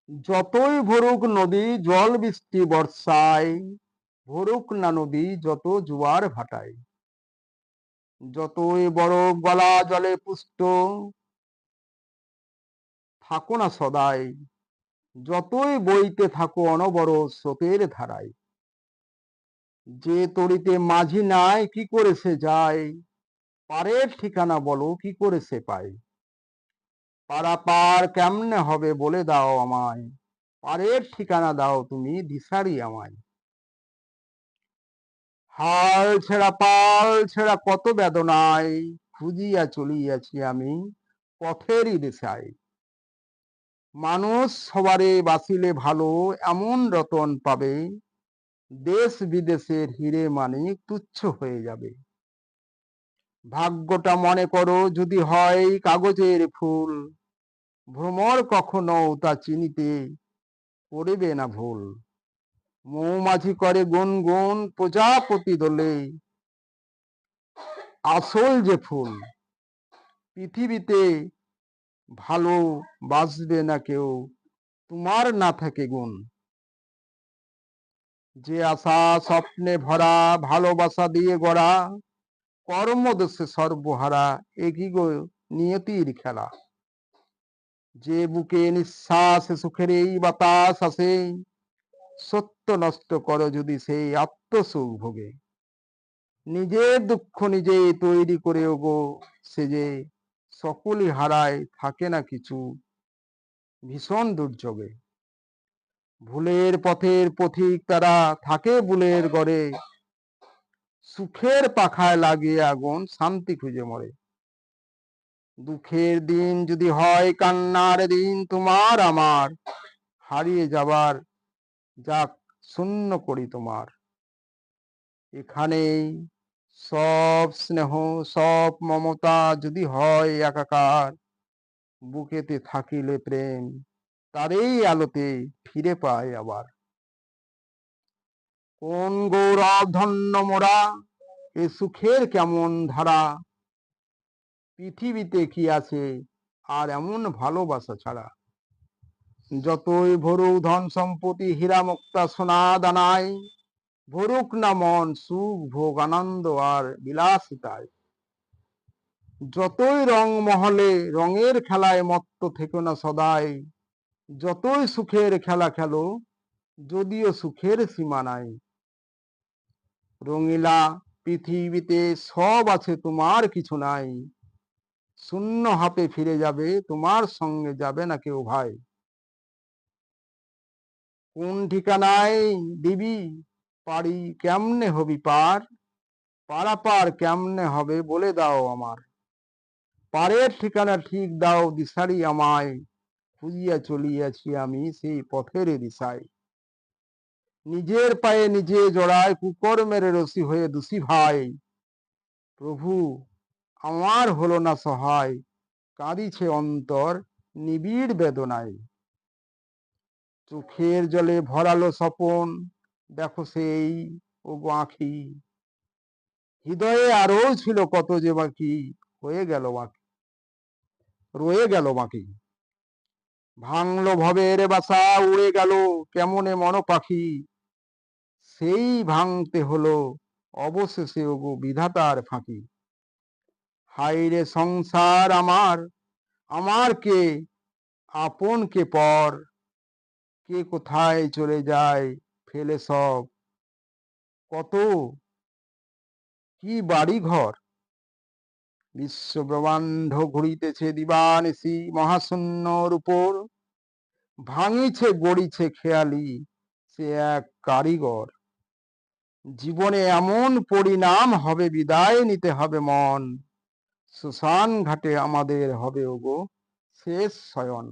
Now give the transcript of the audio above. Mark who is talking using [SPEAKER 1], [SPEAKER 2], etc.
[SPEAKER 1] যতই ভরুক নদী জল বৃষ্টি বর্ষায়, ভরুক না নদী যত জোয়ার ভাটায়, যতই বরফ গলা জলে পুষ্ট থাকো না সদাই, যতই বইতে থাকো অনবরত স্রোতের ধারায়, যে তরিতে মাঝি নাই কি করে সে যায়, পারের ঠিকানা বলো কি করে সে পায়, পারাপার কেমনে হবে বলে দাও আমায়, পারের ঠিকানা দাও তুমি দিশারি আমায়। হাল ছেঁড়া পাল ছেঁড়া কত বেদনায়, খুঁজিয়া চলিয়াছি আমি পথেরই দিশায়। মানুষ সবারে বাঁচিলে ভালো এমন রতন পাবে, দেশ বিদেশের হিরে মানিক তুচ্ছ হয়ে যাবে। ভাগ্যটা মনে করো যদি হয় কাগজের ফুল, ভ্রমর কখনো তা চিনিতে করিবে না ভুল। মৌমাছি করে গুনগুন প্রজাপতি দোলে, আসল যে ফুল পৃথিবীতে ভালো বাঁচবে না কেউ তোমার না থাকে গুণ। যে আশা স্বপ্নে ভরা ভালোবাসা দিয়ে গড়া, কর্মদোষে সর্বহারা একই গো নিয়তির খেলা। যে বুকে নিঃশ্বাস সুখের এই বাতাস আসে, সত্য নষ্ট করো যদি সেই আত্মসুখ ভোগে। নিজের দুঃখ নিজে তৈরি করে ওগো, সে যে সকলই হারায় থাকে না কিছু ভীষণ দুর্যোগে। ভুলের পথের পথিক তারা থাকে ভুলের গড়ে, সুখের পাখায় লাগিয়ে আগুন শান্তি খুঁজে মরে। দুঃখের দিন যদি হয় কান্নার দিন তোমার আমার, হারিয়ে যাবার যাক শূন্য করি তোমার। এখানেই সব স্নেহ সব মমতা যদি হয় একাকার, বুকেতে থাকিলে প্রেম তারই আলোতে ফিরে পায় আবার। কোন গৌরব ধন্য মোরা এ সুখের কেমন ধারা, পৃথিবীতে কি আছে আর এমন ভালোবাসা ছাড়া। যতই ভরুক ধন সম্পত্তি হীরা মুক্তা সোনা দানায়, ভরুক না মন সুখ ভোগ আনন্দ আর বিলাসিতায়। যতই রং মহলে রঙের খেলায় মত্ত থেকো না সদাই, যতই সুখের খেলা খেলো যদিও সুখের সীমা নাই। রঙিলা পৃথিবীতে সব আছে তোমার কিছু নাই, শূন্য হাতে ফিরে যাবে তোমার সঙ্গে যাবে না কেউ ভাই। কোন ঠিকানায় দিবি পারি কেমনে হবি পার, পারাপার কেমনে হবে বলে দাও আমার। পারের ঠিকানা ঠিক দাও দিশারি আমায়, খুঁজিয়া চলিয়াছি আমি সেই পথের দিশায়। নিজের পায়ে নিজে জড়ায় কুকর্মের রসি হয়ে দোষী ভাই, প্রভু আমার হলো না সহায়, কাঁদিছে অন্তর নিবিড় বেদনায়। চোখের জলে ভরালো স্বপন দেখো সেই ও আঁখি, হৃদয়ে আরো ছিল কত যে বাকি হয়ে গেল বাকি, রয়ে গেল বাকি। ভাঙলো ভবের বাসা উড়ে গেল কেমনে মন পাখি, সেই ভাঙতে হলো অবশেষে ওগো বিধাতার ফাঁকি। হাইরে সংসার আমার, আমার কে আপন কে পর, কে কোথায় চলে যায় ফেলে সব, কত কি বাড়ি ঘর। বিশ্ব ব্রহ্মাণ্ড ঘুরিতেছে দিবানিশি মহাশূন্যর উপর, ভাঙিছে গড়িছে খেয়ালি সে এক কারিগর। জীবনে এমন পরিণাম হবে বিদায় নিতে হবে মন, শ্মশান ঘাটে আমাদের হবে ওগো শেষ শয়ন।